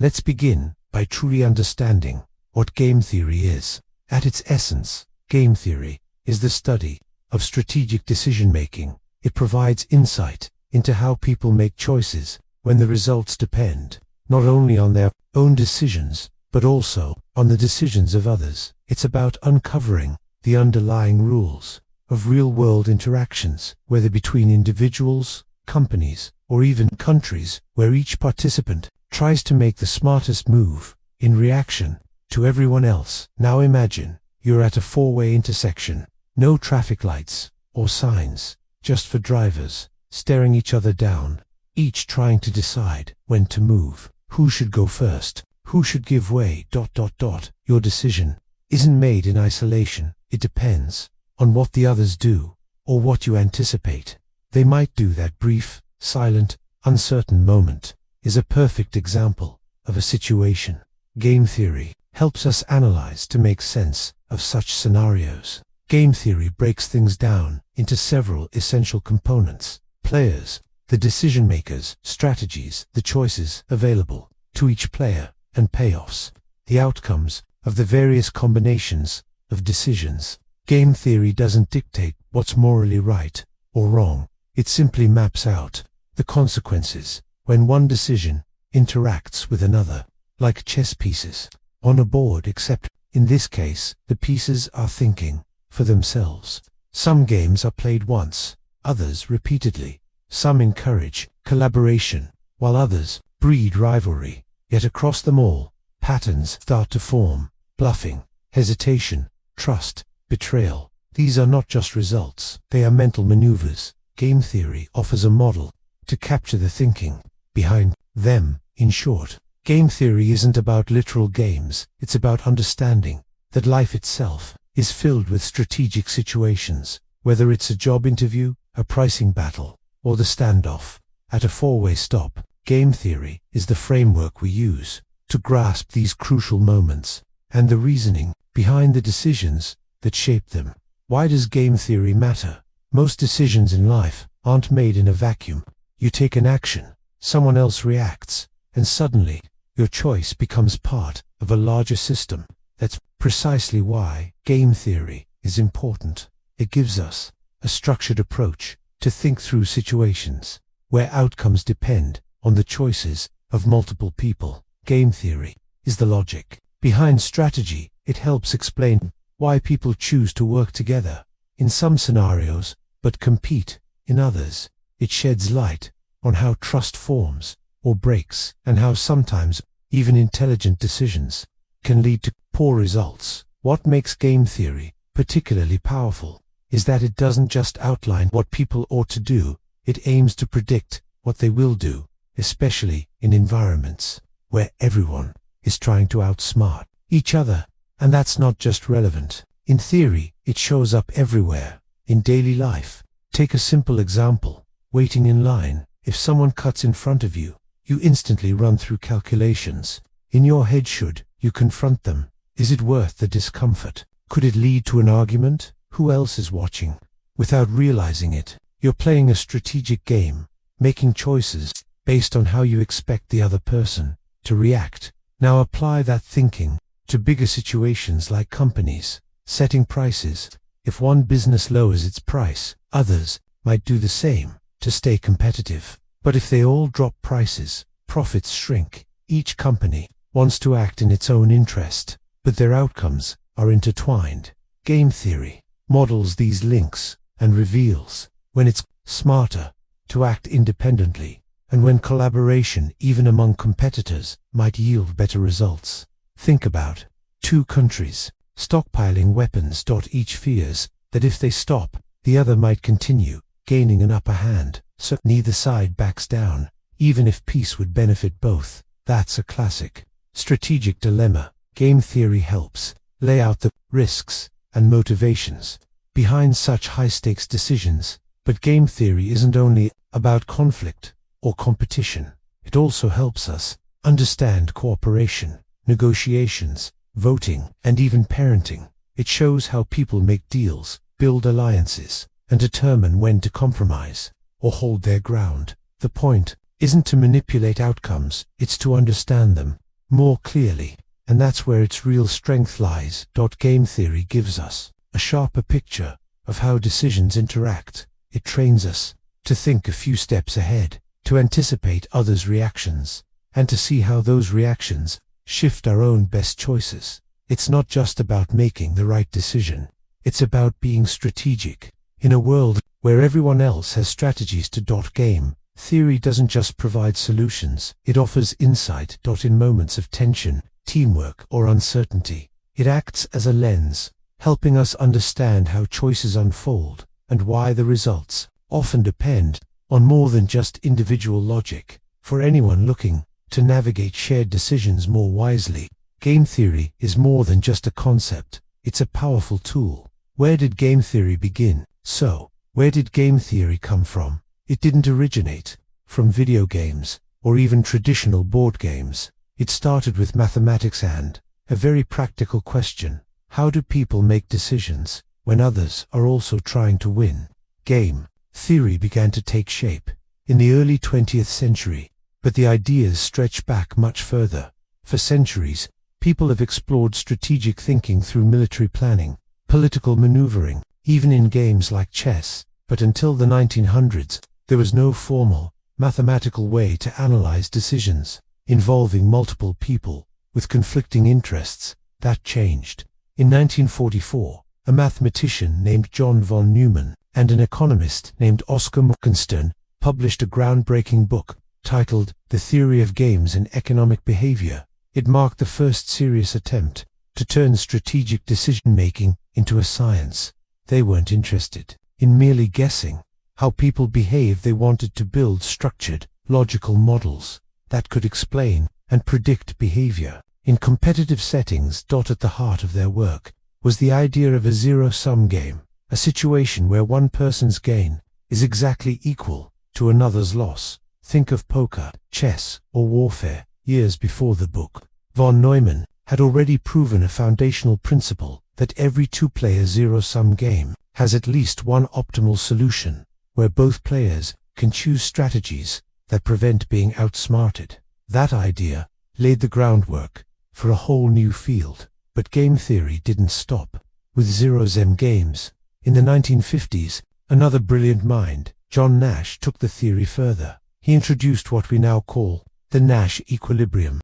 Let's begin by truly understanding what game theory is. At its essence, game theory is the study of strategic decision-making. It provides insight into how people make choices when the results depend not only on their own decisions, but also on the decisions of others. It's about uncovering the underlying rules of real-world interactions, whether between individuals, companies, or even countries, where each participant tries to make the smartest move in reaction to everyone else. Now imagine you're at a four-way intersection. No traffic lights or signs, just for drivers staring each other down, each trying to decide when to move, who should go first, who should give way. Your decision isn't made in isolation. It depends on what the others do or what you anticipate they might do. That brief, silent, uncertain moment is a perfect example of a situation. Game theory helps us analyze to make sense of such scenarios. Game theory breaks things down into several essential components: players, the decision makers, strategies, the choices available to each player, and payoffs, the outcomes of the various combinations of decisions. Game theory doesn't dictate what's morally right or wrong. It simply maps out the consequences when one decision interacts with another, like chess pieces on a board, except in this case, the pieces are thinking for themselves. Some games are played once, others repeatedly. Some encourage collaboration, while others breed rivalry. Yet across them all, patterns start to form: bluffing, hesitation, trust, betrayal. These are not just results, they are mental maneuvers. Game theory offers a model to capture the thinking behind them. In short, game theory isn't about literal games, it's about understanding that life itself is filled with strategic situations, whether it's a job interview, a pricing battle, or the standoff at a four-way stop. Game theory is the framework we use to grasp these crucial moments and the reasoning behind the decisions that shape them. Why does game theory matter? Most decisions in life aren't made in a vacuum. You take an action, someone else reacts, and suddenly your choice becomes part of a larger system. That's precisely why game theory is important. It gives us a structured approach to think through situations where outcomes depend on the choices of multiple people. Game theory is the logic behind strategy. It helps explain why people choose to work together in some scenarios but compete in others. It sheds light on how trust forms or breaks, and how sometimes even intelligent decisions can lead to poor results. What makes game theory particularly powerful is that it doesn't just outline what people ought to do, it aims to predict what they will do, especially in environments where everyone is trying to outsmart each other. And that's not just relevant in theory, it shows up everywhere in daily life. Take a simple example: waiting in line. If someone cuts in front of you, you instantly run through calculations in your head. Should you confront them? Is it worth the discomfort? Could it lead to an argument? Who else is watching? Without realizing it, you're playing a strategic game, making choices based on how you expect the other person to react. Now apply that thinking to bigger situations like companies setting prices. If one business lowers its price, others might do the same to stay competitive. But if they all drop prices, profits shrink. Each company wants to act in its own interest, but their outcomes are intertwined. Game theory models these links and reveals when it's smarter to act independently, and when collaboration, even among competitors, might yield better results. Think about two countries stockpiling weapons. Each fears that if they stop, the other might continue gaining an upper hand, so neither side backs down, even if peace would benefit both. That's a classic strategic dilemma. Game theory helps lay out the risks and motivations behind such high-stakes decisions. But game theory isn't only about conflict or competition. It also helps us understand cooperation, negotiations, voting, and even parenting. It shows how people make deals, build alliances, and determine when to compromise or hold their ground. The point isn't to manipulate outcomes, it's to understand them more clearly. And that's where its real strength lies. Game theory gives us a sharper picture of how decisions interact. It trains us to think a few steps ahead, to anticipate others' reactions, and to see how those reactions shift our own best choices. It's not just about making the right decision. It's about being strategic. In a world where everyone else has strategies to game theory doesn't just provide solutions, it offers insight. In moments of tension, teamwork, or uncertainty, it acts as a lens, helping us understand how choices unfold and why the results often depend on more than just individual logic. For anyone looking to navigate shared decisions more wisely, game theory is more than just a concept. It's a powerful tool. Where did game theory begin? So, where did game theory come from? It didn't originate from video games or even traditional board games. It started with mathematics and a very practical question. How do people make decisions when others are also trying to win? Game theory began to take shape in the early 20th century, but the ideas stretch back much further. For centuries, people have explored strategic thinking through military planning, political maneuvering, even in games like chess. But until the 1900s, there was no formal, mathematical way to analyze decisions involving multiple people with conflicting interests. That changed. In 1944, a mathematician named John von Neumann and an economist named Oskar Morgenstern published a groundbreaking book titled The Theory of Games and Economic Behavior. It marked the first serious attempt to turn strategic decision-making into a science. They weren't interested in merely guessing how people behave. They wanted to build structured, logical models that could explain and predict behavior in competitive settings. At the heart of their work was the idea of a zero-sum game, a situation where one person's gain is exactly equal to another's loss. Think of poker, chess, or warfare. Years before the book, von Neumann had already proven a foundational principle that every two-player zero-sum game has at least one optimal solution, where both players can choose strategies that prevent being outsmarted. That idea laid the groundwork for a whole new field. But game theory didn't stop with zero-sum games. In the 1950s, another brilliant mind, John Nash, took the theory further. He introduced what we now call the Nash equilibrium,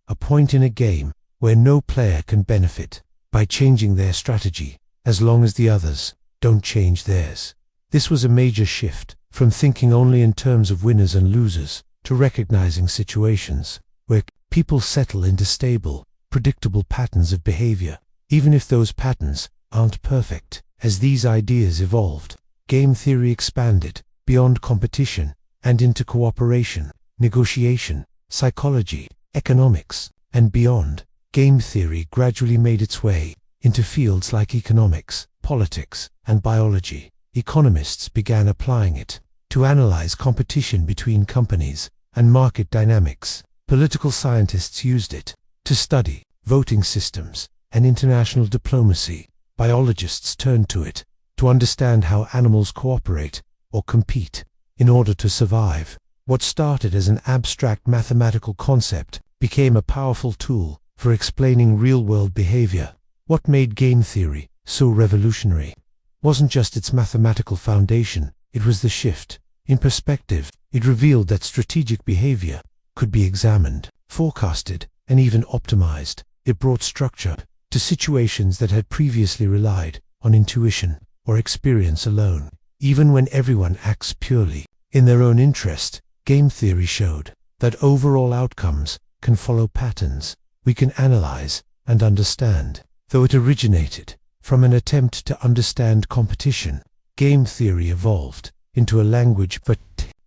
a point in a game where no player can benefit by changing their strategy as long as the others don't change theirs. This was a major shift from thinking only in terms of winners and losers to recognizing situations where people settle into stable, predictable patterns of behavior, even if those patterns aren't perfect. As these ideas evolved, game theory expanded beyond competition and into cooperation, negotiation, psychology, economics, and beyond. Game theory gradually made its way into fields like economics, politics, and biology. Economists began applying it to analyze competition between companies and market dynamics. Political scientists used it to study voting systems and international diplomacy. Biologists turned to it to understand how animals cooperate or compete in order to survive. What started as an abstract mathematical concept became a powerful tool for explaining real-world behavior. What made game theory so revolutionary wasn't just its mathematical foundation, it was the shift in perspective. It revealed that strategic behavior could be examined, forecasted, and even optimized. It brought structure to situations that had previously relied on intuition or experience alone. Even when everyone acts purely in their own interest, game theory showed that overall outcomes can follow patterns we can analyze and understand. Though it originated from an attempt to understand competition, game theory evolved into a language for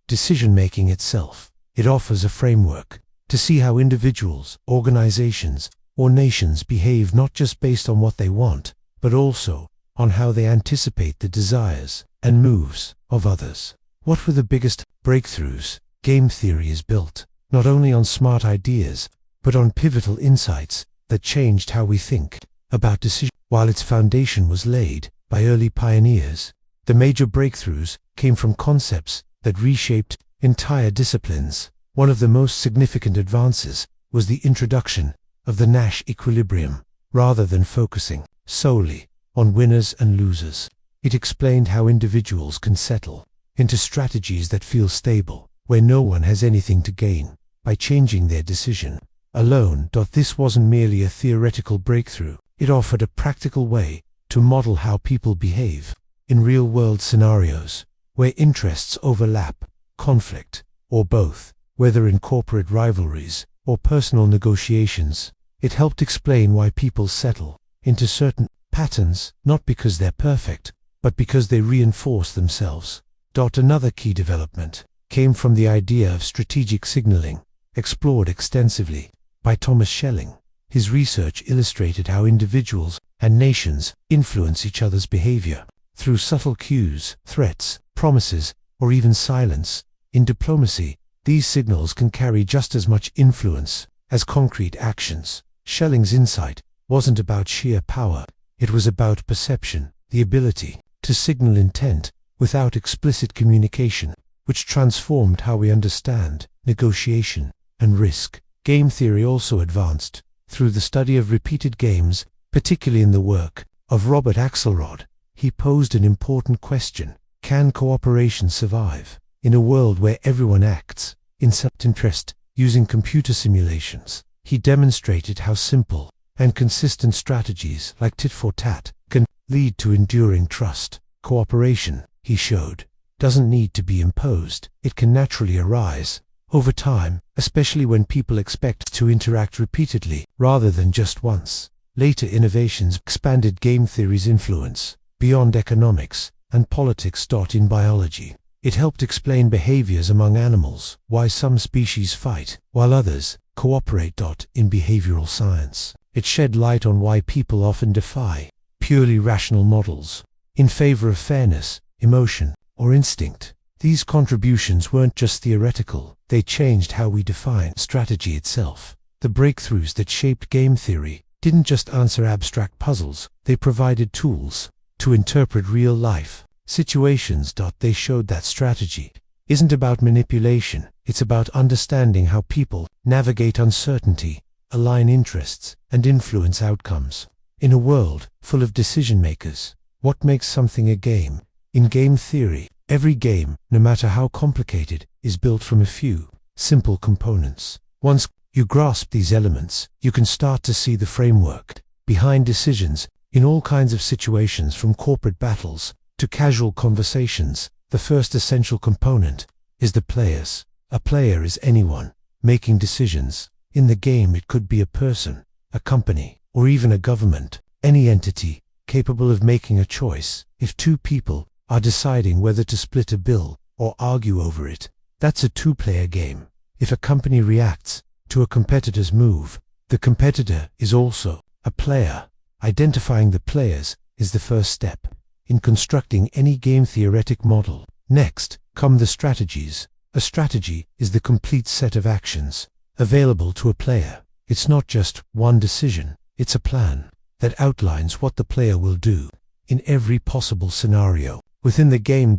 decision-making itself. It offers a framework to see how individuals, organizations, or nations behave not just based on what they want, but also on how they anticipate the desires and moves of others. What were the biggest breakthroughs? Game theory is built not only on smart ideas, but on pivotal insights that changed how we think about decisions. While its foundation was laid by early pioneers, the major breakthroughs came from concepts that reshaped entire disciplines. One of the most significant advances was the introduction of the Nash equilibrium. Rather than focusing solely on winners and losers, it explained how individuals can settle into strategies that feel stable, where no one has anything to gain by changing their decision alone. This wasn't merely a theoretical breakthrough, it offered a practical way to model how people behave in real-world scenarios, where interests overlap, conflict, or both, whether in corporate rivalries or personal negotiations. It helped explain why people settle into certain patterns, not because they're perfect, but because they reinforce themselves. Another key development came from the idea of strategic signaling, explored extensively by Thomas Schelling. His research illustrated how individuals and nations influence each other's behavior through subtle cues, threats, promises, or even silence. In diplomacy, these signals can carry just as much influence as concrete actions. Schelling's insight wasn't about sheer power, it was about perception, the ability to signal intent without explicit communication, which transformed how we understand negotiation and risk. Game theory also advanced through the study of repeated games, particularly in the work of Robert Axelrod. He posed an important question: can cooperation survive in a world where everyone acts in self-interest? Using computer simulations, he demonstrated how simple and consistent strategies like tit-for-tat can lead to enduring trust. Cooperation, he showed, doesn't need to be imposed. It can naturally arise over time, especially when people expect to interact repeatedly rather than just once. Later innovations expanded game theory's influence beyond economics and politics. In biology, it helped explain behaviors among animals, why some species fight while others cooperate. In behavioral science, it shed light on why people often defy purely rational models in favor of fairness, emotion, or instinct. These contributions weren't just theoretical, they changed how we define strategy itself. The breakthroughs that shaped game theory didn't just answer abstract puzzles, they provided tools to interpret real-life situations. They showed that strategy isn't about manipulation, it's about understanding how people navigate uncertainty, align interests, and influence outcomes. In a world full of decision-makers, what makes something a game? In game theory, every game, no matter how complicated, is built from a few simple components. Once you grasp these elements, you can start to see the framework behind decisions in all kinds of situations, from corporate battles to casual conversations. The first essential component is the players. A player is anyone making decisions. In the game, it could be a person, a company, or even a government, any entity capable of making a choice. If two people are deciding whether to split a bill or argue over it, that's a two-player game. If a company reacts to a competitor's move, the competitor is also a player. Identifying the players is the first step in constructing any game theoretic model. Next come the strategies. A strategy is the complete set of actions available to a player. It's not just one decision, it's a plan that outlines what the player will do in every possible scenario within the game.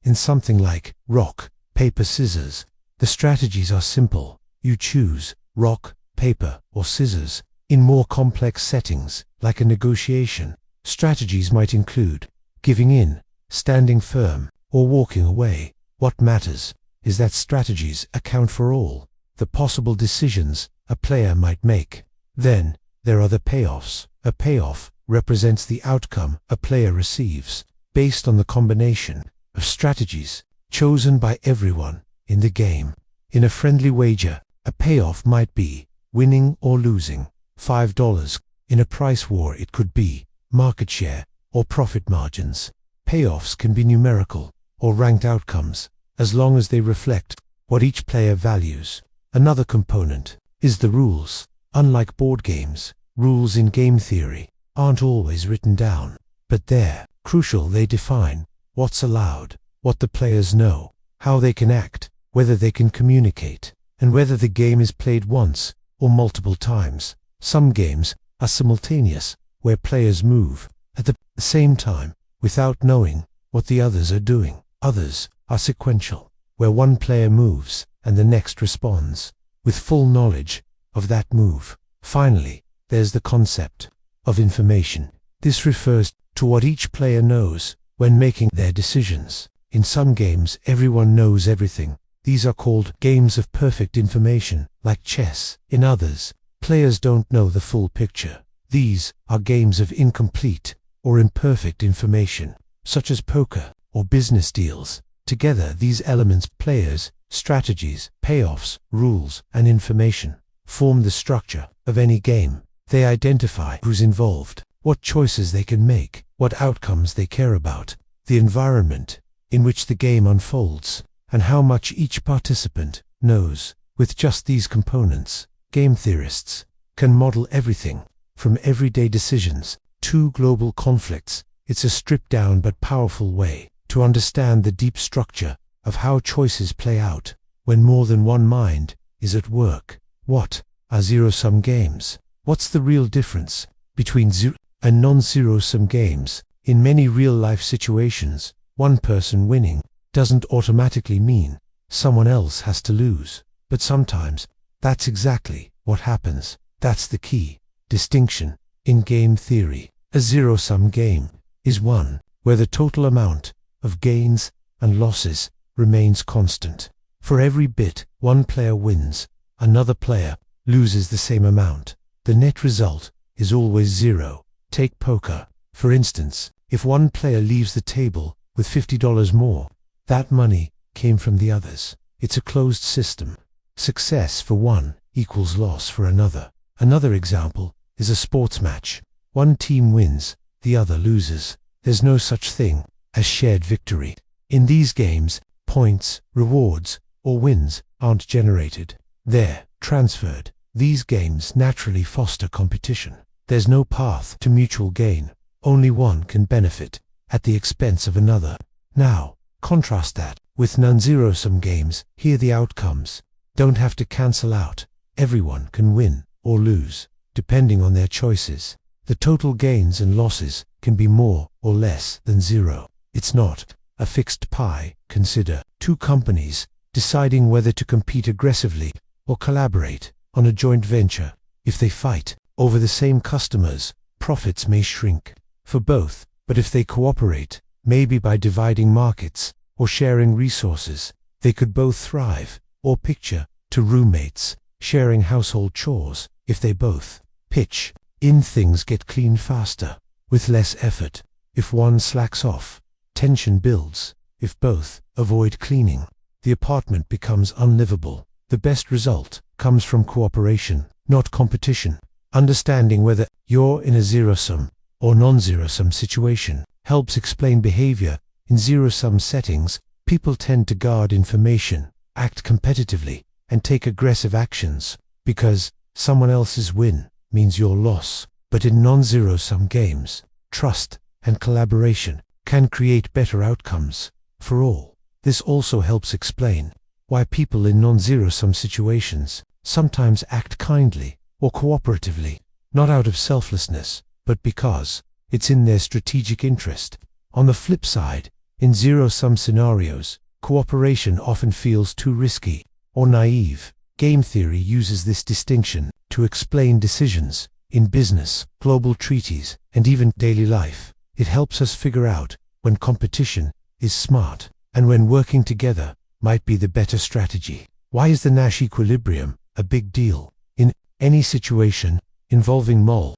In something like rock, paper, scissors, the strategies are simple. You choose rock, paper, or scissors. In more complex settings, like a negotiation, strategies might include giving in, standing firm, or walking away. What matters is that strategies account for all the possible decisions a player might make. Then there are the payoffs. A payoff represents the outcome a player receives based on the combination of strategies chosen by everyone in the game. In a friendly wager, a payoff might be winning or losing $5. In a price war, it could be market share or profit margins. Payoffs can be numerical or ranked outcomes, as long as they reflect what each player values. Another component is the rules. Unlike board games, rules in game theory aren't always written down, but they're crucial. They define what's allowed, what the players know, how they can act, whether they can communicate, and whether the game is played once or multiple times. Some games are simultaneous, where players move at the same time without knowing what the others are doing. Others are sequential, where one player moves and the next responds with full knowledge of that move. Finally, there's the concept of information. This refers to what each player knows when making their decisions. In some games, everyone knows everything. These are called games of perfect information, like chess. In others, players don't know the full picture. These are games of incomplete or imperfect information, such as poker or business deals. Together, these elements, players, strategies, payoffs, rules, and information, form the structure of any game. They identify who's involved, what choices they can make, what outcomes they care about, the environment in which the game unfolds, and how much each participant knows. With just these components, game theorists can model everything from everyday decisions to global conflicts. It's a stripped-down but powerful way to understand the deep structure of how choices play out when more than one mind is at work. What are zero-sum games? What's the real difference between zero and non-zero-sum games? In many real-life situations, one person winning doesn't automatically mean someone else has to lose. But sometimes, that's exactly what happens. That's the key distinction in game theory. A zero-sum game is one where the total amount of gains and losses remains constant. For every bit one player wins, another player loses the same amount. The net result is always zero. Take poker, for instance. If one player leaves the table with $50 more, that money came from the others. It's a closed system. Success for one equals loss for another. Another example is a sports match. One team wins, the other loses. There's no such thing as shared victory. In these games, points, rewards, or wins aren't generated. They're transferred. These games naturally foster competition. There's no path to mutual gain. Only one can benefit at the expense of another. Now, contrast that with non-zero-sum games. Here the outcomes don't have to cancel out. Everyone can win or lose, depending on their choices. The total gains and losses can be more or less than zero. It's not a fixed pie. Consider two companies deciding whether to compete aggressively or collaborate on a joint venture. If they fight over the same customers, profits may shrink for both. But if they cooperate, maybe by dividing markets or sharing resources, they could both thrive. Or picture two roommates sharing household chores. If they both pitch in, things get cleaned faster with less effort. If one slacks off, tension builds. If both avoid cleaning, the apartment becomes unlivable. The best result comes from cooperation, not competition. Understanding whether you're in a zero-sum or non-zero-sum situation helps explain behavior. In zero-sum settings, people tend to guard information, act competitively, and take aggressive actions because someone else's win means your loss. But in non-zero-sum games, trust and collaboration can create better outcomes for all. This also helps explain why people in non-zero-sum situations sometimes act kindly or cooperatively, not out of selflessness, but because it's in their strategic interest. On the flip side, in zero-sum scenarios, cooperation often feels too risky or naive. Game theory uses this distinction to explain decisions in business, global treaties, and even daily life. It helps us figure out when competition is smart and when working together might be the better strategy. Why is the Nash equilibrium a big deal? In any situation involving MOL,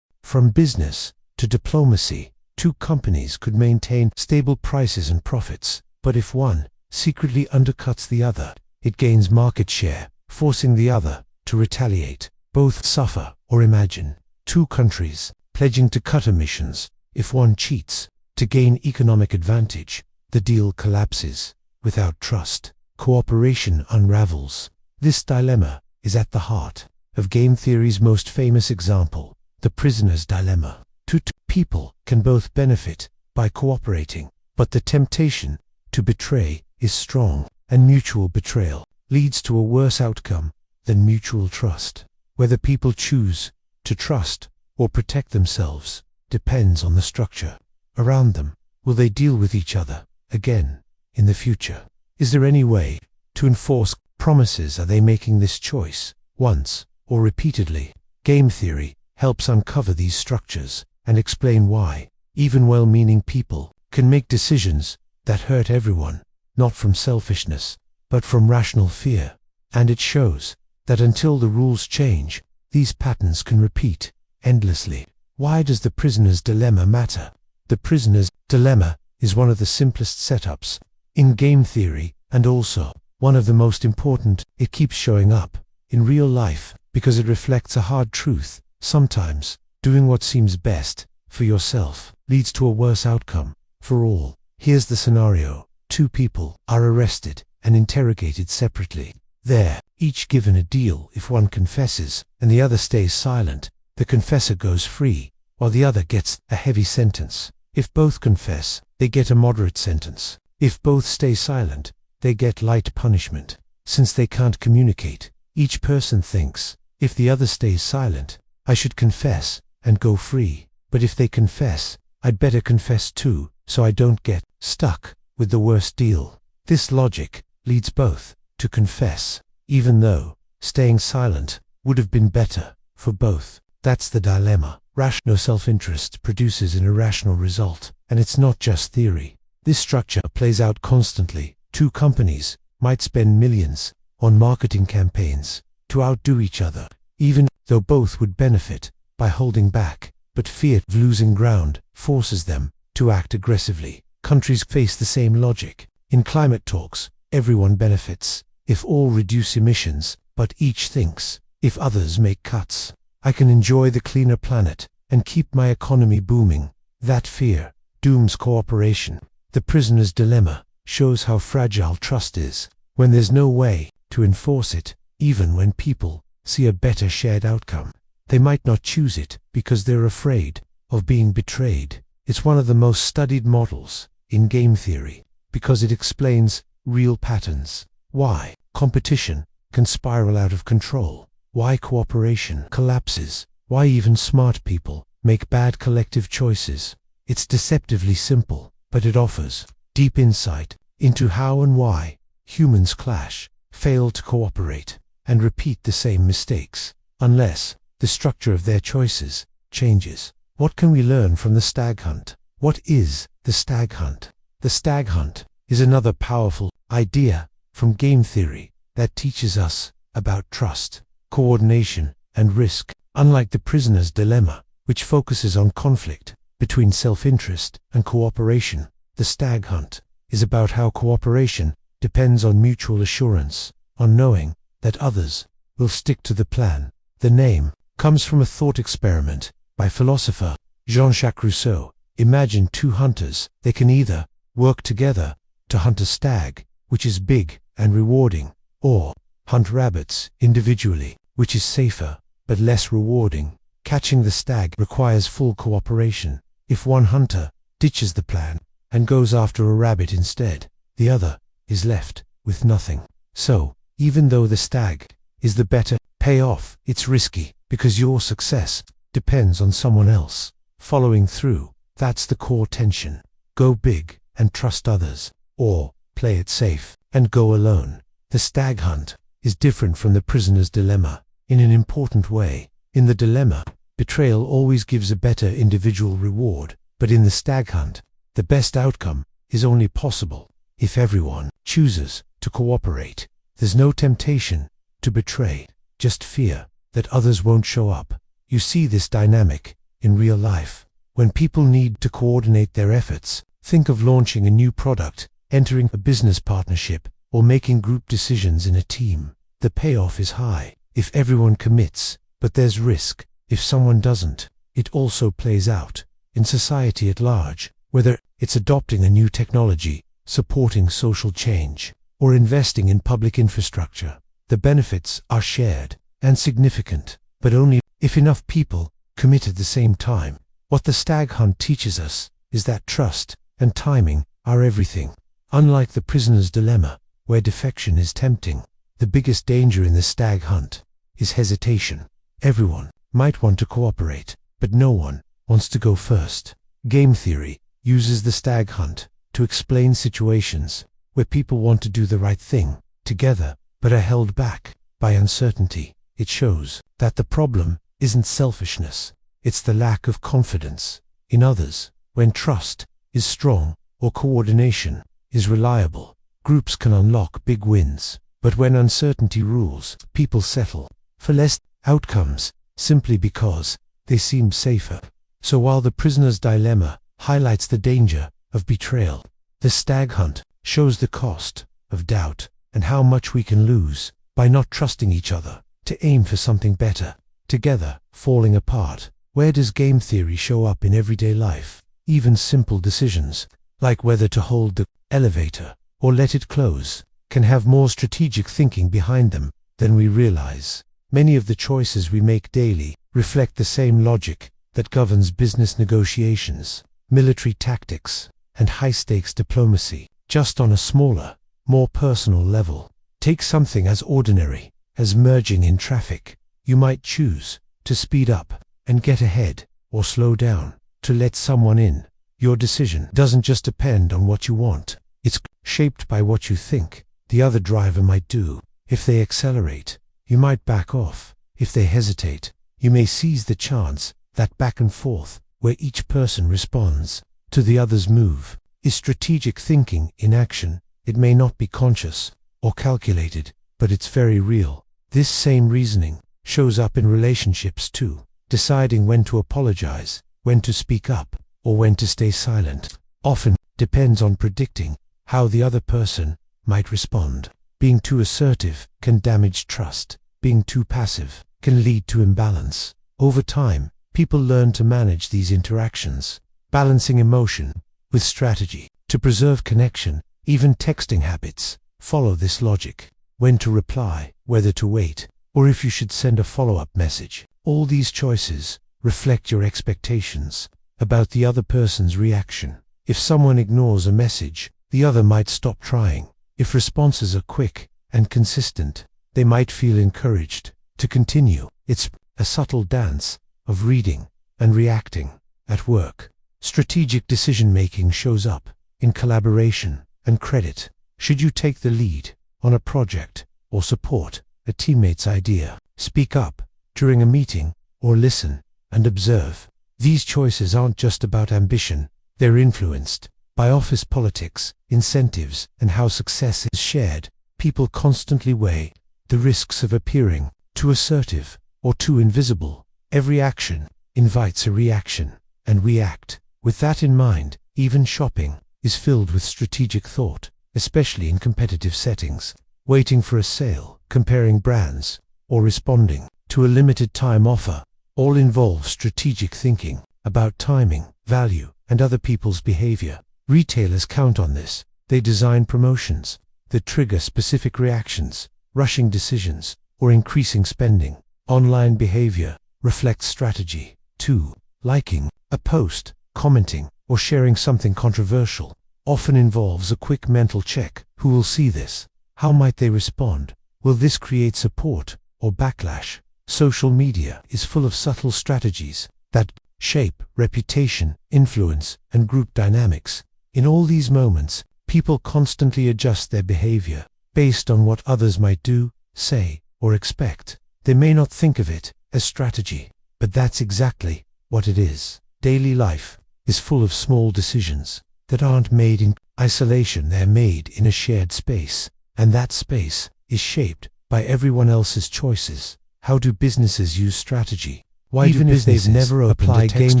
from business to diplomacy, two companies could maintain stable prices and profits. But if one secretly undercuts the other, it gains market share, forcing the other to retaliate. Both suffer. Or imagine two countries pledging to cut emissions. If one cheats to gain economic advantage, the deal collapses. Without trust, cooperation unravels. This dilemma is at the heart of game theory's most famous example, the prisoner's dilemma. Two people can both benefit by cooperating, but the temptation to betray is strong, and mutual betrayal leads to a worse outcome than mutual trust. Whether people choose to trust or protect themselves depends on the structure around them. Will they deal with each other again in the future? Is there any way to enforce promises? Are they making this choice once or repeatedly. Game theory helps uncover these structures and explain why even well-meaning people can make decisions that hurt everyone, not from selfishness, but from rational fear. And it shows that until the rules change, these patterns can repeat endlessly. Why does the prisoner's dilemma matter? The prisoner's dilemma is one of the simplest setups in game theory and also one of the most important. It keeps showing up in real life because it reflects a hard truth. Sometimes doing what seems best for yourself leads to a worse outcome for all. Here's the scenario. Two people are arrested and interrogated separately. They're each given a deal. If one confesses and the other stays silent, the confessor goes free, while the other gets a heavy sentence. If both confess, they get a moderate sentence. If both stay silent, they get light punishment. Since they can't communicate, each person thinks, if the other stays silent, I should confess and go free. But if they confess, I'd better confess too, so I don't get stuck with the worst deal. This logic leads both to confess, even though staying silent would have been better for both. That's the dilemma. Rational self-interest produces an irrational result, and it's not just theory. This structure plays out constantly. Two companies might spend millions on marketing campaigns to outdo each other, even though both would benefit by holding back, but fear of losing ground forces them to act aggressively. Countries face the same logic. In climate talks, everyone benefits if all reduce emissions, but each thinks, if others make cuts, I can enjoy the cleaner planet and keep my economy booming. That fear dooms cooperation. The prisoner's dilemma shows how fragile trust is when there's no way to enforce it. Even when people see a better shared outcome, they might not choose it because they're afraid of being betrayed. It's one of the most studied models in game theory because it explains real patterns. Why competition can spiral out of control, why cooperation collapses, why even smart people make bad collective choices. It's deceptively simple, but it offers deep insight into how and why humans clash, fail to cooperate, and repeat the same mistakes, unless the structure of their choices changes. What can we learn from the stag hunt? What is the stag hunt? The stag hunt is another powerful idea from game theory that teaches us about trust, coordination, and risk. Unlike the prisoner's dilemma, which focuses on conflict between self-interest and cooperation, the stag hunt is about how cooperation depends on mutual assurance, on knowing that others will stick to the plan. The name comes from a thought experiment by philosopher Jean-Jacques Rousseau. Imagine two hunters. They can either work together to hunt a stag, which is big and rewarding, or hunt rabbits individually, which is safer but less rewarding. Catching the stag requires full cooperation. If one hunter ditches the plan and goes after a rabbit instead, the other is left with nothing. So, even though the stag is the better payoff, it's risky because your success depends on someone else following through. That's the core tension. Go big and trust others, or play it safe and go alone. The stag hunt is different from the prisoner's dilemma in an important way. In the dilemma, betrayal always gives a better individual reward, but in the stag hunt, the best outcome is only possible if everyone chooses to cooperate. There's no temptation to betray, just fear that others won't show up. You see this dynamic in real life. When people need to coordinate their efforts, think of launching a new product, entering a business partnership, or making group decisions in a team. The payoff is high if everyone commits, but there's risk if someone doesn't. It also plays out in society at large, whether it's adopting a new technology, supporting social change, or investing in public infrastructure. The benefits are shared and significant, but only if enough people commit at the same time. What the stag hunt teaches us is that trust and timing are everything. Unlike the prisoner's dilemma, where defection is tempting, the biggest danger in the stag hunt is hesitation. Everyone might want to cooperate, but no one wants to go first. Game theory uses the stag hunt to explain situations where people want to do the right thing together, but are held back by uncertainty. it shows that the problem isn't selfishness, it's the lack of confidence in others. When trust is strong or coordination is reliable, groups can unlock big wins. But when uncertainty rules, people settle for less outcomes simply because they seem safer. So while the prisoner's dilemma highlights the danger of betrayal, the stag hunt shows the cost of doubt and how much we can lose by not trusting each other to aim for something better, together, falling apart. Where does game theory show up in everyday life? Even simple decisions, like whether to hold the elevator or let it close, can have more strategic thinking behind them than we realize. Many of the choices we make daily reflect the same logic that governs business negotiations, military tactics, and high-stakes diplomacy, just on a smaller, more personal level. Take something as ordinary as merging in traffic. You might choose to speed up and get ahead, or slow down to let someone in. Your decision doesn't just depend on what you want, it's shaped by what you think the other driver might do. If they accelerate, you might back off. If they hesitate, you may seize the chance. That back and forth, where each person responds to the other's move, is strategic thinking in action. It may not be conscious or calculated, but it's very real. This same reasoning shows up in relationships too. Deciding when to apologize, when to speak up, or when to stay silent often depends on predicting how the other person might respond. Being too assertive can damage trust. Being too passive can lead to imbalance. Over time, people learn to manage these interactions, balancing emotion with strategy to preserve connection. Even texting habits follow this logic. When to reply, whether to wait, or if you should send a follow-up message. All these choices reflect your expectations about the other person's reaction. If someone ignores a message, the other might stop trying. If responses are quick and consistent, they might feel encouraged to continue. It's a subtle dance of reading and reacting. At work, strategic decision-making shows up in collaboration and credit. Should you take the lead on a project or support a teammate's idea? Speak up during a meeting or listen and observe? These choices aren't just about ambition, they're influenced by office politics, incentives, and how success is shared. People constantly weigh the risks of appearing too assertive or too invisible. Every action invites a reaction, and we act. With that in mind, even shopping is filled with strategic thought, especially in competitive settings. Waiting for a sale, comparing brands, or responding to a limited time offer all involve strategic thinking about timing, value, and other people's behavior. Retailers count on this. They design promotions that trigger specific reactions, rushing decisions, or increasing spending. Online behavior reflects strategy, too. Liking a post, commenting, or sharing something controversial often involves a quick mental check. Who will see this? How might they respond? Will this create support or backlash? Social media is full of subtle strategies that shape reputation, influence, and group dynamics. In all these moments, people constantly adjust their behavior based on what others might do, say, or expect. They may not think of it as strategy, but that's exactly what it is. Daily life is full of small decisions that aren't made in isolation. They're made in a shared space, and that space is shaped by everyone else's choices. How do businesses use strategy? Why even if they've never apply game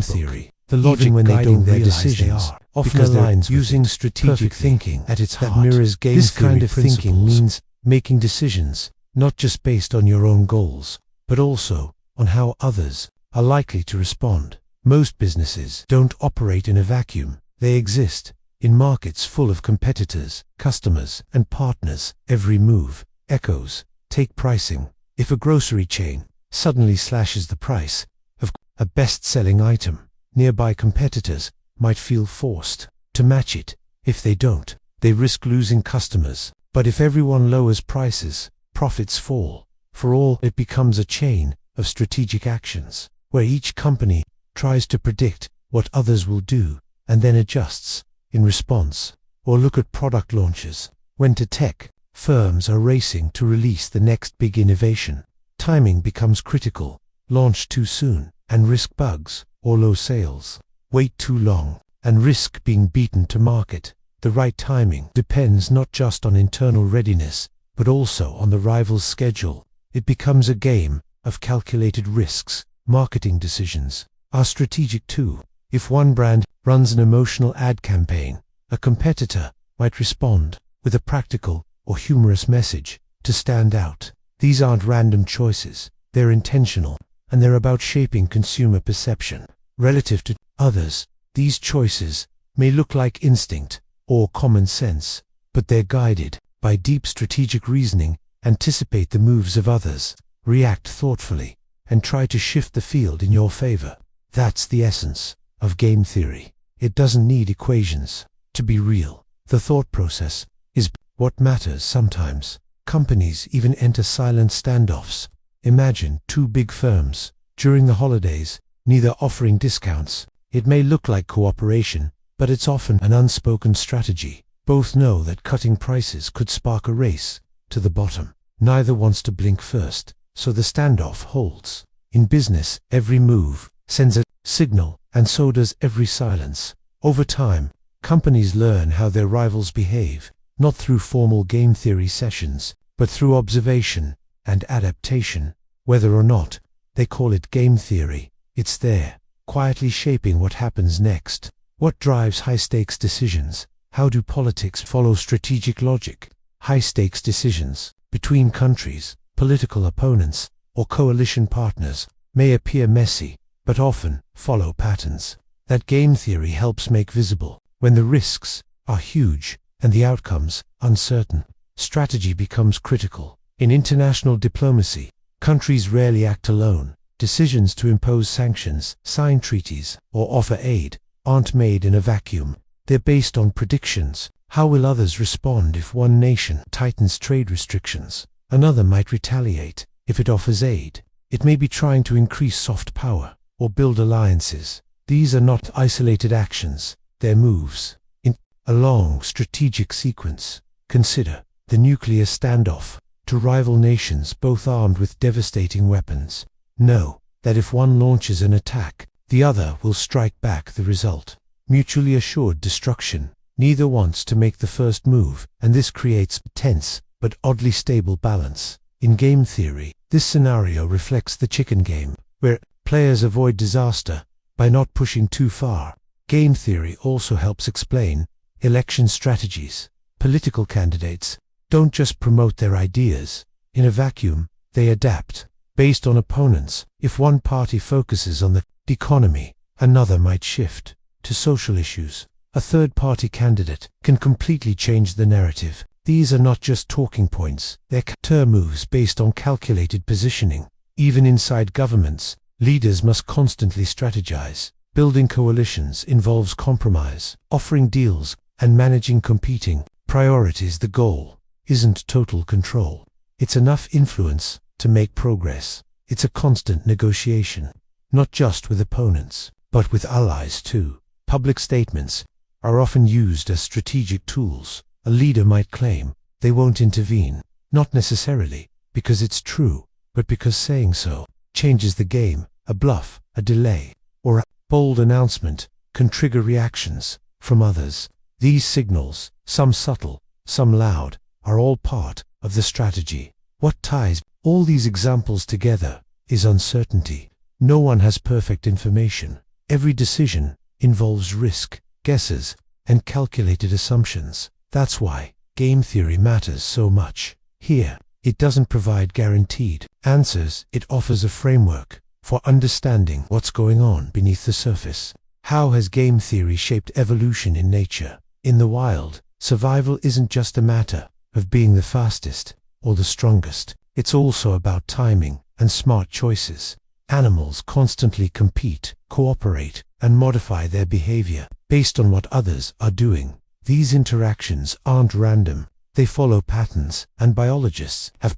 theory, the logic when they don't their decisions often aligns using strategic thinking at its heart. That mirrors game this kind of thinking means making decisions not just based on your own goals, but also on how others are likely to respond. Most businesses don't operate in a vacuum. They exist in markets full of competitors, customers, and partners. Every move echoes. Take pricing. If a grocery chain suddenly slashes the price of a best-selling item, nearby competitors might feel forced to match it. If they don't, they risk losing customers. But if everyone lowers prices, profits fall. For all, it becomes a chain of strategic actions, where each company tries to predict what others will do and then adjusts in response. Or look at product launches. When tech firms are racing to release the next big innovation, timing becomes critical. Launch too soon and risk bugs or low sales. Wait too long and risk being beaten to market. The right timing depends not just on internal readiness, but also on the rival's schedule. It becomes a game of calculated risks. Marketing decisions are strategic too. If one brand runs an emotional ad campaign, a competitor might respond with a practical or humorous message to stand out. These aren't random choices, they're intentional, and they're about shaping consumer perception. Relative to others, these choices may look like instinct or common sense, but they're guided by deep strategic reasoning. Anticipate the moves of others, react thoughtfully, and try to shift the field in your favor. That's the essence of game theory. It doesn't need equations to be real. The thought process is what matters. Sometimes companies even enter silent standoffs. Imagine two big firms during the holidays, neither offering discounts. It may look like cooperation, but it's often an unspoken strategy. Both know that cutting prices could spark a race to the bottom. Neither wants to blink first, so the standoff holds. In business, every move sends a signal, and so does every silence. Over time, companies learn how their rivals behave, not through formal game theory sessions, but through observation and adaptation. Whether or not they call it game theory, it's there, quietly shaping what happens next. What drives high-stakes decisions? How do politics follow strategic logic? High-stakes decisions between countries, political opponents, or coalition partners may appear messy, but often follow patterns that game theory helps make visible. When the risks are huge and the outcomes uncertain, strategy becomes critical. In international diplomacy, countries rarely act alone. Decisions to impose sanctions, sign treaties, or offer aid aren't made in a vacuum. They're based on predictions. How will others respond if one nation tightens trade restrictions? Another might retaliate if it offers aid. It may be trying to increase soft power or build alliances. These are not isolated actions, they're moves in a long strategic sequence. Consider the nuclear standoff. Two rival nations, both armed with devastating weapons, know that if one launches an attack, the other will strike back. The result: mutually assured destruction. Neither wants to make the first move, and this creates a tense but oddly stable balance. In game theory, this scenario reflects the chicken game, where players avoid disaster by not pushing too far. Game theory also helps explain election strategies. Political candidates don't just promote their ideas in a vacuum, they adapt based on opponents. If one party focuses on the economy, another might shift to social issues. A third-party candidate can completely change the narrative. These are not just talking points, they're counter moves based on calculated positioning. Even inside governments, leaders must constantly strategize. Building coalitions involves compromise, offering deals, and managing competing priorities. The goal isn't total control. It's enough influence to make progress. It's a constant negotiation, not just with opponents, but with allies too. Public statements are often used as strategic tools. A leader might claim they won't intervene, not necessarily because it's true, but because saying so changes the game. A bluff, a delay, or a bold announcement can trigger reactions from others. These signals, some subtle, some loud, are all part of the strategy. What ties all these examples together is uncertainty. No one has perfect information. Every decision involves risk, guesses, and calculated assumptions. That's why game theory matters so much. Here, it doesn't provide guaranteed answers. It offers a framework for understanding what's going on beneath the surface. How has game theory shaped evolution in nature? In the wild, survival isn't just a matter of being the fastest or the strongest. It's also about timing and smart choices. Animals constantly compete, cooperate, and modify their behavior based on what others are doing. These interactions aren't random. They follow patterns, and biologists have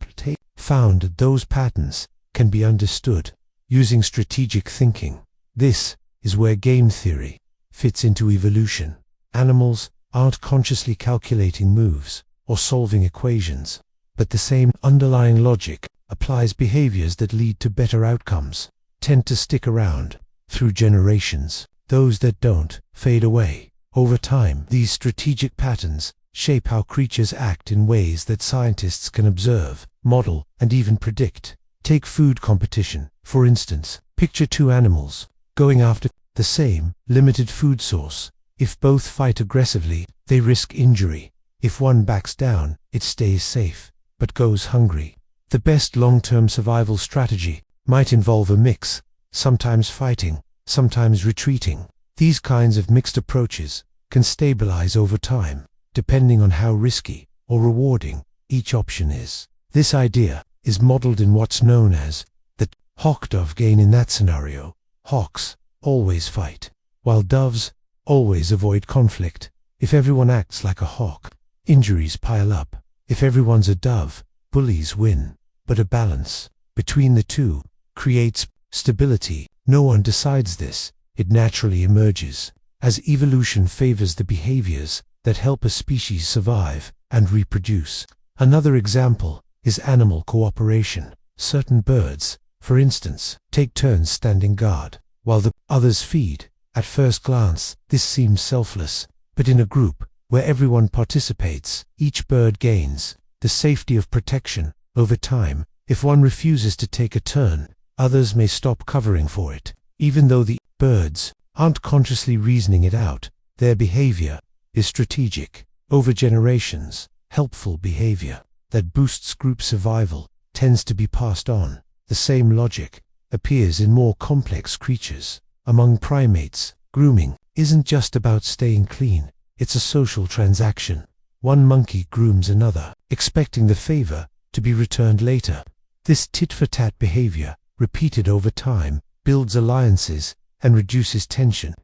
found that those patterns can be understood using strategic thinking. This is where game theory fits into evolution. Animals aren't consciously calculating moves or solving equations, but the same underlying logic applies behaviors that lead to better outcomes, tend to stick around through generations. Those that don't fade away. Over time, these strategic patterns shape how creatures act in ways that scientists can observe, model, and even predict. Take food competition, for instance. Picture two animals going after the same limited food source. If both fight aggressively, they risk injury. If one backs down, it stays safe, but goes hungry. The best long-term survival strategy might involve a mix, sometimes fighting, sometimes retreating. These kinds of mixed approaches can stabilize over time, depending on how risky or rewarding each option is. This idea is modeled in what's known as the hawk-dove gain. In that scenario, hawks always fight, while doves always avoid conflict. If everyone acts like a hawk, injuries pile up. If everyone's a dove, bullies win. But a balance between the two creates stability. No one decides this. It naturally emerges as evolution favors the behaviors that help a species survive and reproduce. Another example is animal cooperation. Certain birds, for instance, take turns standing guard, while the others feed. At first glance, this seems selfless, but in a group where everyone participates, each bird gains the safety of protection. Over time, if one refuses to take a turn, others may stop covering for it. Even though the birds aren't consciously reasoning it out, their behavior is strategic. Over generations, helpful behavior that boosts group survival tends to be passed on. The same logic appears in more complex creatures. Among primates, grooming isn't just about staying clean, it's a social transaction. One monkey grooms another, expecting the favor to be returned later. This tit-for-tat behavior, repeated over time, builds alliances and reduces tension.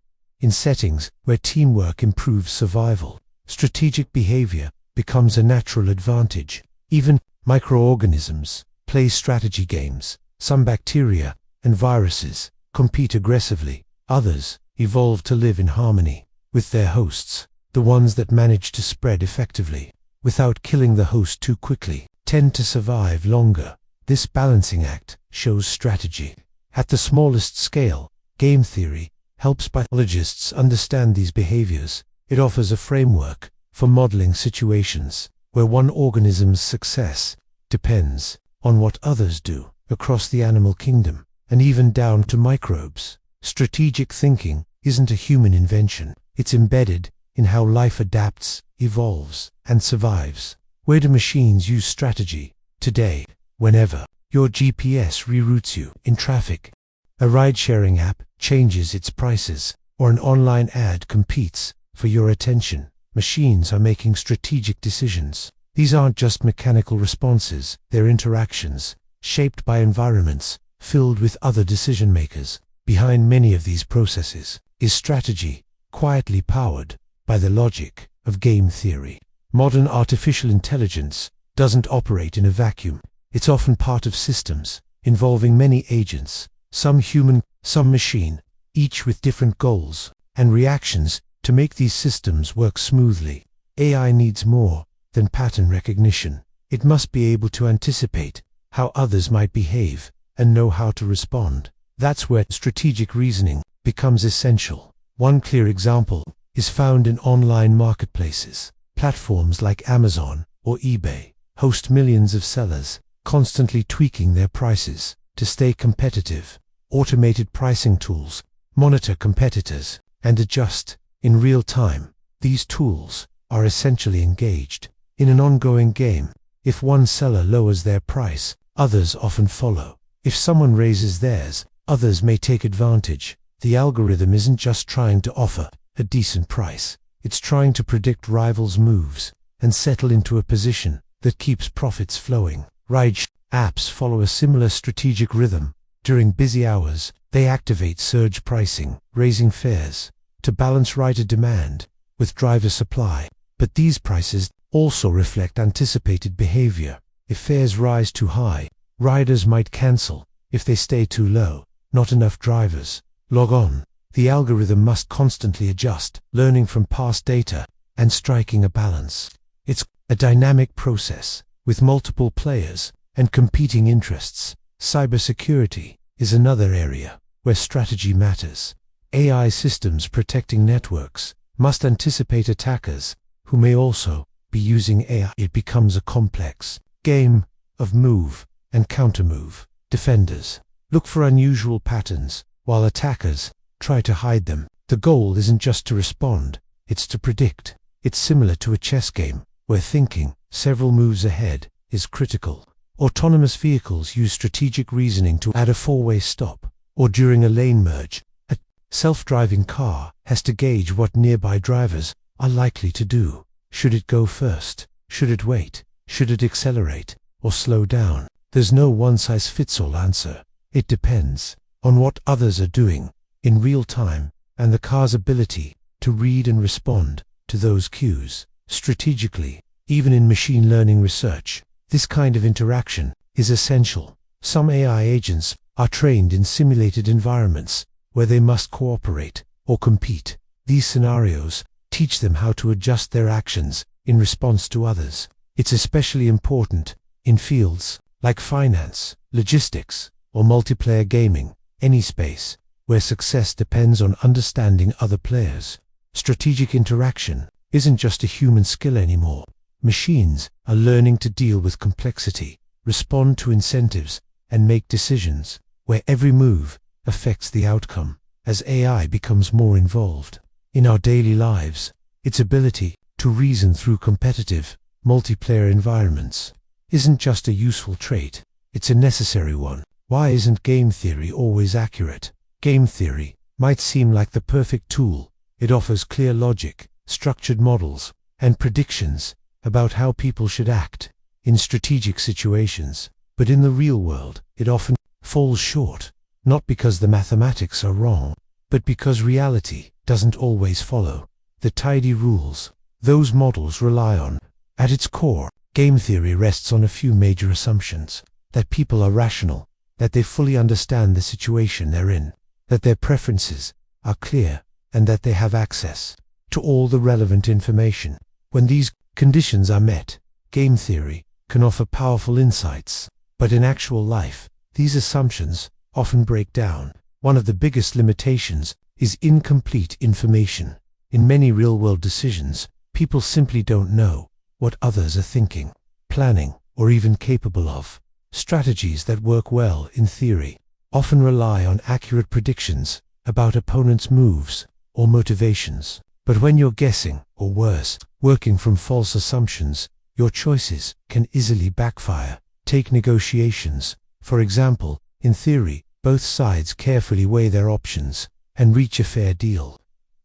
In settings where teamwork improves survival, strategic behavior becomes a natural advantage. Even microorganisms play strategy games. Some bacteria and viruses compete aggressively. Others evolve to live in harmony with their hosts. The ones that manage to spread effectively without killing the host too quickly tend to survive longer. This balancing act shows strategy. At the smallest scale, game theory helps biologists understand these behaviors. It offers a framework for modeling situations where one organism's success depends on what others do across the animal kingdom, and even down to microbes. Strategic thinking isn't a human invention. It's embedded in how life adapts, evolves, and survives. Where do machines use strategy today? Whenever your GPS reroutes you in traffic, a ride-sharing app changes its prices, or an online ad competes for your attention, machines are making strategic decisions. These aren't just mechanical responses, they're interactions, shaped by environments filled with other decision-makers. Behind many of these processes is strategy, quietly powered by the logic of game theory. Modern artificial intelligence doesn't operate in a vacuum. It's often part of systems involving many agents, some human, some machine, each with different goals and reactions to make these systems work smoothly. AI needs more than pattern recognition. It must be able to anticipate how others might behave and know how to respond. That's where strategic reasoning becomes essential. One clear example is found in online marketplaces. Platforms like Amazon or eBay host millions of sellers, constantly tweaking their prices to stay competitive. Automated pricing tools monitor competitors and adjust in real time. These tools are essentially engaged in an ongoing game. If one seller lowers their price, others often follow. If someone raises theirs, others may take advantage. The algorithm isn't just trying to offer a decent price. It's trying to predict rivals' moves and settle into a position that keeps profits flowing. Ride apps follow a similar strategic rhythm. During busy hours, they activate surge pricing, raising fares to balance rider demand with driver supply. But these prices also reflect anticipated behavior. If fares rise too high, riders might cancel. If they stay too low, not enough drivers log on. The algorithm must constantly adjust, learning from past data and striking a balance. It's a dynamic process with multiple players and competing interests. Cybersecurity is another area where strategy matters. AI systems protecting networks must anticipate attackers who may also be using AI. It becomes a complex game of move and countermove. Defenders look for unusual patterns, while attackers try to hide them. The goal isn't just to respond, it's to predict. It's similar to a chess game, where thinking several moves ahead is critical. Autonomous vehicles use strategic reasoning to add a four-way stop, or during a lane merge. A self-driving car has to gauge what nearby drivers are likely to do. Should it go first? Should it wait? Should it accelerate or slow down? There's no one-size-fits-all answer. It depends on what others are doing in real time and the car's ability to read and respond to those cues. Strategically, even in machine learning research, this kind of interaction is essential. Some AI agents are trained in simulated environments where they must cooperate or compete. These scenarios teach them how to adjust their actions in response to others. It's especially important in fields like finance, logistics, or multiplayer gaming, any space where success depends on understanding other players. Strategic interaction isn't just a human skill anymore. Machines are learning to deal with complexity, respond to incentives, and make decisions where every move affects the outcome. As AI becomes more involved in our daily lives, its ability to reason through competitive, multiplayer environments isn't just a useful trait, it's a necessary one. Why isn't game theory always accurate? Game theory might seem like the perfect tool. It offers clear logic, structured models, and predictions about how people should act in strategic situations. But in the real world, it often falls short, not because the mathematics are wrong, but because reality doesn't always follow the tidy rules those models rely on. At its core, game theory rests on a few major assumptions: that people are rational, that they fully understand the situation they're in, that their preferences are clear, and that they have access to all the relevant information. When these conditions are met, game theory can offer powerful insights. But in actual life, these assumptions often break down. One of the biggest limitations is incomplete information. In many real-world decisions, people simply don't know what others are thinking, planning, or even capable of. Strategies that work well in theory often rely on accurate predictions about opponents' moves or motivations. But when you're guessing, or worse, working from false assumptions, your choices can easily backfire. Take negotiations, for example. In theory, both sides carefully weigh their options and reach a fair deal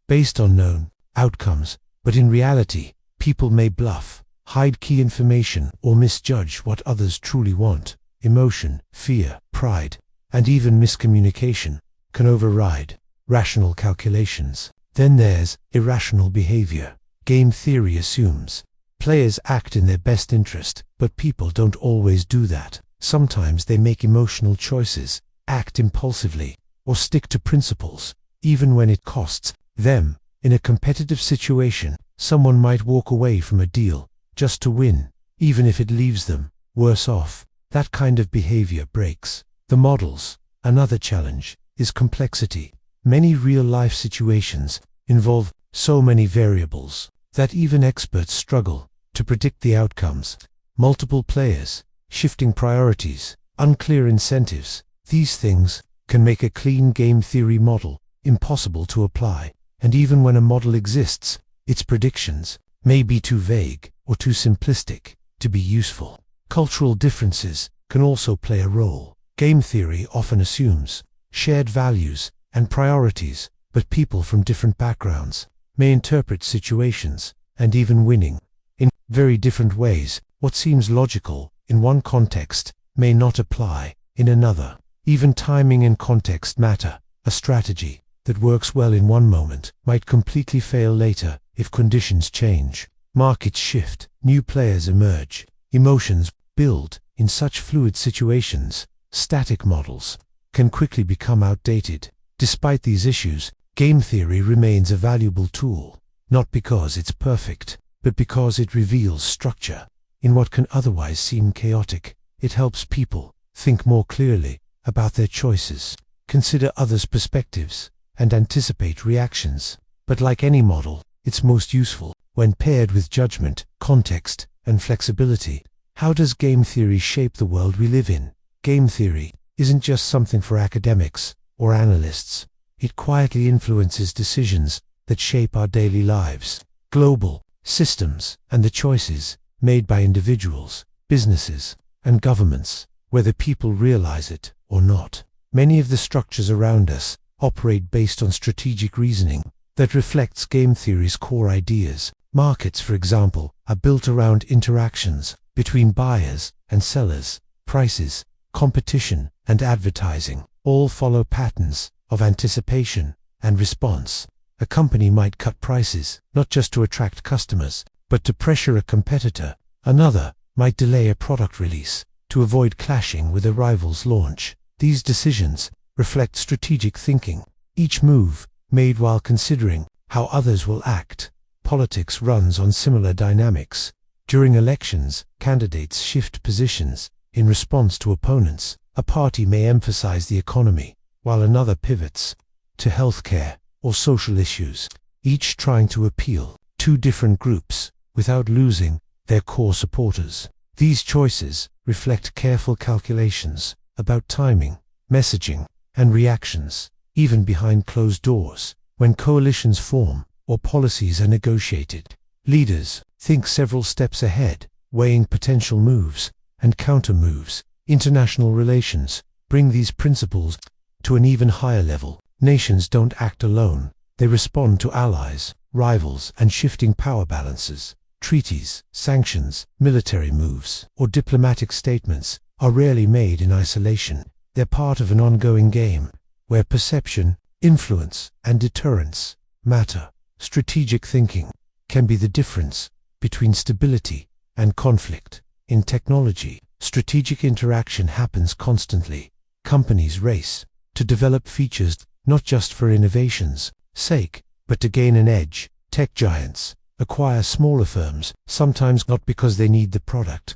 based on known outcomes, but in reality, people may bluff, hide key information, or misjudge what others truly want. Emotion, fear, pride, and even miscommunication can override rational calculations. Then there's irrational behavior. Game theory assumes players act in their best interest, but people don't always do that. Sometimes they make emotional choices, act impulsively, or stick to principles, even when it costs them. In a competitive situation, someone might walk away from a deal just to win, even if it leaves them worse off. That kind of behavior breaks the models. Another challenge is complexity. Many real-life situations involve so many variables that even experts struggle to predict the outcomes. Multiple players, shifting priorities, unclear incentives. These things can make a clean game theory model impossible to apply. And even when a model exists, its predictions may be too vague or too simplistic to be useful. Cultural differences can also play a role. Game theory often assumes shared values and priorities, but people from different backgrounds may interpret situations and even winning in very different ways. What seems logical in one context may not apply in another. Even timing and context matter. A strategy that works well in one moment might completely fail later if conditions change. Markets shift, new players emerge, emotions build. In such fluid situations, static models can quickly become outdated. Despite these issues, game theory remains a valuable tool, not because it's perfect, but because it reveals structure in what can otherwise seem chaotic It helps people think more clearly about their choices, consider others' perspectives, and anticipate reactions. But like any model, it's most useful when paired with judgment, context, and flexibility. How does game theory shape the world we live in? Game theory isn't just something for academics or analysts. It quietly influences decisions that shape our daily lives, global systems, and the choices made by individuals, businesses, and governments, whether people realize it or not. Many of the structures around us operate based on strategic reasoning that reflects game theory's core ideas. Markets, for example, are built around interactions between buyers and sellers. Prices, competition, and advertising all follow patterns of anticipation and response. A company might cut prices, not just to attract customers, but to pressure a competitor. Another might delay a product release to avoid clashing with a rival's launch. These decisions reflect strategic thinking, each move made while considering how others will act. Politics runs on similar dynamics. During elections, candidates shift positions in response to opponents. A party may emphasize the economy, while another pivots to healthcare or social issues, each trying to appeal to different groups without losing their core supporters. These choices reflect careful calculations about timing, messaging, and reactions. Even behind closed doors, when coalitions form or policies are negotiated, leaders think several steps ahead, weighing potential moves and counter-moves. International relations bring these principles to an even higher level. Nations don't act alone. They respond to allies, rivals, and shifting power balances. Treaties, sanctions, military moves, or diplomatic statements are rarely made in isolation. They're part of an ongoing game where perception, influence, and deterrence matter. Strategic thinking can be the difference between stability and conflict. In technology, strategic interaction happens constantly. Companies race to develop features not just for innovation's sake, but to gain an edge. Tech giants acquire smaller firms, sometimes not because they need the product,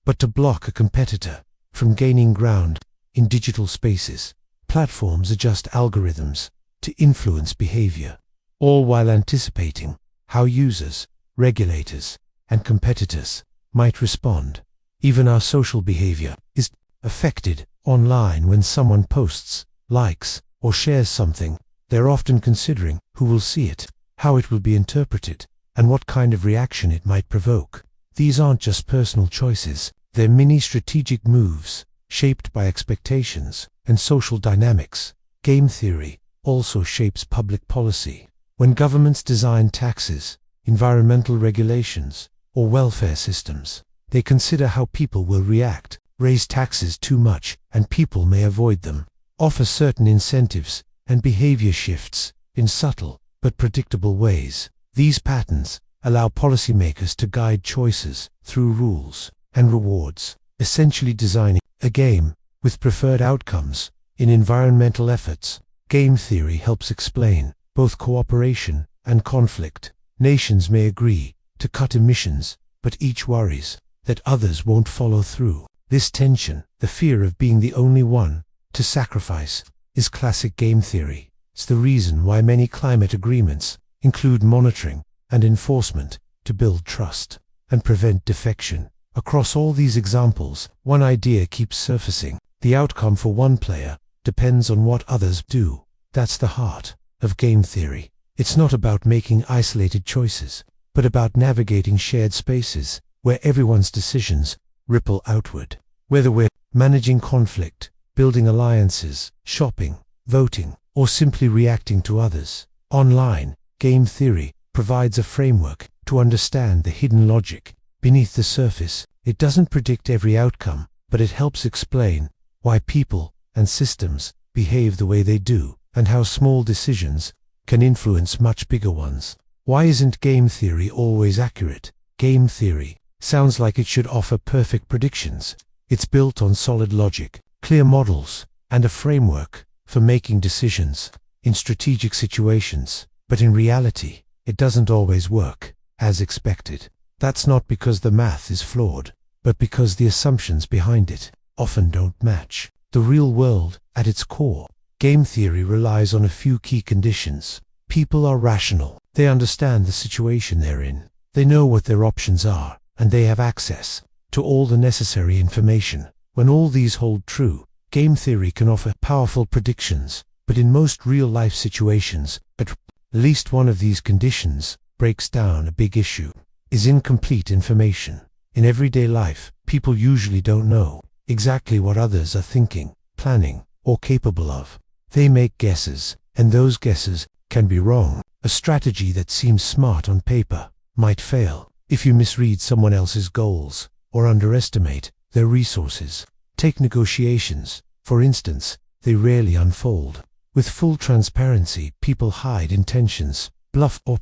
but to block a competitor from gaining ground. In digital spaces, platforms adjust algorithms to influence behavior, all while anticipating how users, regulators, and competitors might respond. Even our social behavior is affected online. When someone posts, likes, or shares something, they're often considering who will see it, how it will be interpreted, and what kind of reaction it might provoke. These aren't just personal choices, they're mini strategic moves shaped by expectations and social dynamics. Game theory also shapes public policy. When governments design taxes, environmental regulations, or welfare systems, they consider how people will react. Raise taxes too much, and people may avoid them. Offer certain incentives, and behavior shifts in subtle but predictable ways. These patterns allow policymakers to guide choices through rules and rewards, essentially designing a game with preferred outcomes. In environmental efforts, game theory helps explain both cooperation and conflict. Nations may agree to cut emissions, but each worries that others won't follow through. This tension, the fear of being the only one to sacrifice, is classic game theory. It's the reason why many climate agreements include monitoring and enforcement to build trust and prevent defection. Across all these examples, one idea keeps surfacing. The outcome for one player depends on what others do. That's the heart of game theory. It's not about making isolated choices, but about navigating shared spaces where everyone's decisions ripple outward. Whether we're managing conflict, building alliances, shopping, voting, or simply reacting to others. Online, game theory provides a framework to understand the hidden logic beneath the surface. It doesn't predict every outcome, but it helps explain why people and systems behave the way they do, and how small decisions can influence much bigger ones. Why isn't game theory always accurate? Game theory sounds like it should offer perfect predictions. It's built on solid logic, clear models, and a framework for making decisions in strategic situations. But in reality, it doesn't always work as expected. That's not because the math is flawed, but because the assumptions behind it often don't match the real world. At its core, game theory relies on a few key conditions. People are rational. They understand the situation they're in. They know what their options are, and they have access to all the necessary information. When all these hold true, game theory can offer powerful predictions, but in most real-life situations, at least one of these conditions breaks down. A big issue is incomplete information. In everyday life, people usually don't know exactly what others are thinking, planning, or capable of. They make guesses, and those guesses can be wrong. A strategy that seems smart on paper might fail if you misread someone else's goals or underestimate their resources. Take negotiations, for instance. They rarely unfold with full transparency. People hide intentions, bluff, or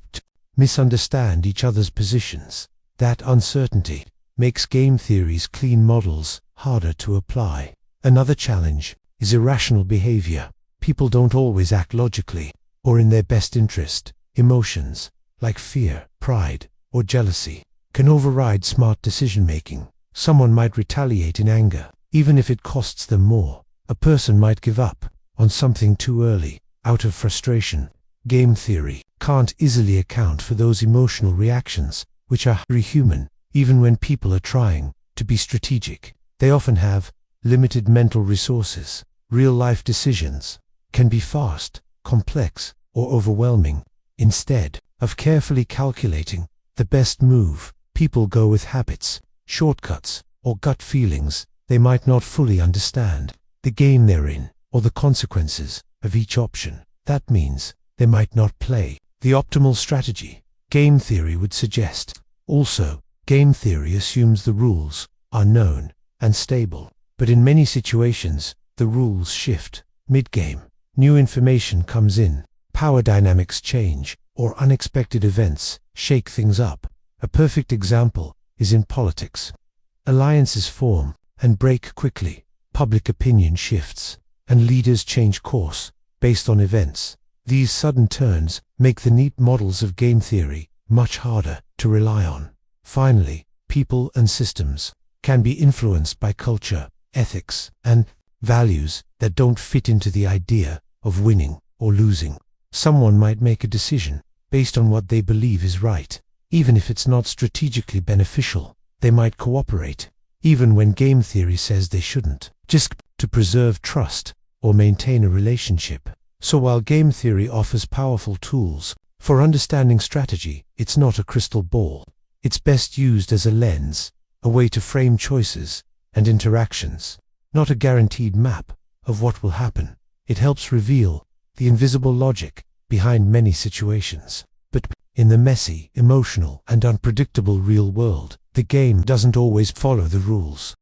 misunderstand each other's positions. That uncertainty makes game theory's clean models harder to apply. Another challenge is irrational behavior. People don't always act logically or in their best interest. Emotions like fear, pride, or jealousy can override smart decision-making. Someone might retaliate in anger, even if it costs them more. A person might give up on something too early, out of frustration. Game theory can't easily account for those emotional reactions, which are very human. Even when people are trying to be strategic, they often have limited mental resources. Real-life decisions can be fast, complex, or overwhelming. Instead of carefully calculating the best move, people go with habits, shortcuts, or gut feelings. They might not fully understand the game they're in or the consequences of each option. That means they might not play the optimal strategy game theory would suggest. Also, game theory assumes the rules are known and stable, but in many situations, the rules shift mid-game. New information comes in, power dynamics change, or unexpected events shake things up. A perfect example is in politics. Alliances form and break quickly. Public opinion shifts, and leaders change course based on events. These sudden turns make the neat models of game theory much harder to rely on. Finally, people and systems can be influenced by culture, ethics, and values that don't fit into the idea of winning or losing. Someone might make a decision based on what they believe is right, even if it's not strategically beneficial. They might cooperate, even when game theory says they shouldn't, just to preserve trust or maintain a relationship. So while game theory offers powerful tools for understanding strategy, it's not a crystal ball. It's best used as a lens, a way to frame choices and interactions, not a guaranteed map of what will happen. It helps reveal the invisible logic behind many situations. But in the messy, emotional, and unpredictable real world, the game doesn't always follow the rules.